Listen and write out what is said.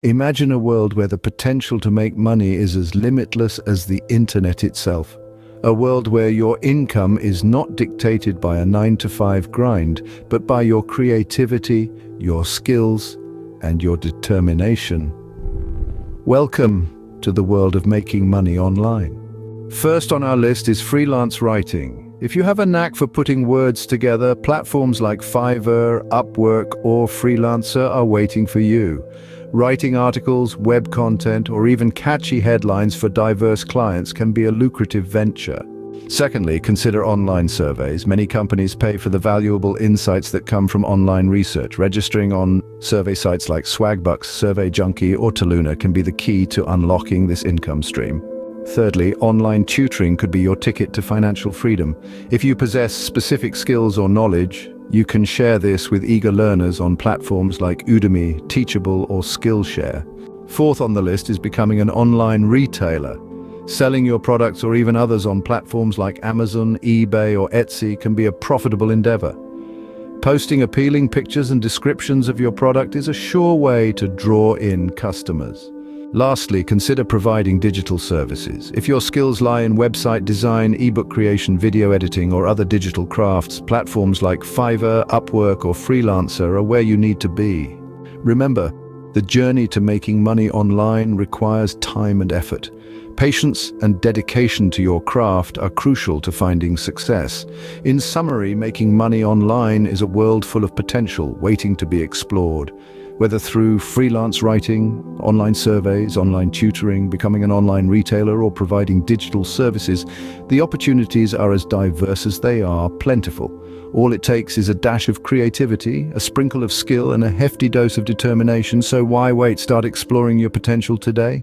Imagine a world where the potential to make money is as limitless as the internet itself. A world where your income is not dictated by a 9-to-5 grind, but by your creativity, your skills, and your determination. Welcome to the world of making money online. First on our list is freelance writing. If you have a knack for putting words together, platforms like Fiverr, Upwork, or Freelancer are waiting for you. Writing articles, web content, or even catchy headlines for diverse clients can be a lucrative venture. Secondly, consider online surveys. Many companies pay for the valuable insights that come from online research. Registering on survey sites like Swagbucks, Survey Junkie, or Taluna can be the key to unlocking this income stream. Thirdly, online tutoring could be your ticket to financial freedom. If you possess specific skills or knowledge, you can share this with eager learners on platforms like Udemy, Teachable, or Skillshare. Fourth on the list is becoming an online retailer. Selling your products or even others on platforms like Amazon, eBay, or Etsy can be a profitable endeavor. Posting appealing pictures and descriptions of your product is a sure way to draw in customers. Lastly, consider providing digital services. If your skills lie in website design, ebook creation, video editing, or other digital crafts, platforms like Fiverr, Upwork, or Freelancer are where you need to be. Remember, the journey to making money online requires time and effort. Patience and dedication to your craft are crucial to finding success. In summary, making money online is a world full of potential waiting to be explored. Whether through freelance writing, online surveys, online tutoring, becoming an online retailer, or providing digital services, the opportunities are as diverse as they are plentiful. All it takes is a dash of creativity, a sprinkle of skill, and a hefty dose of determination, so why wait? Start exploring your potential today.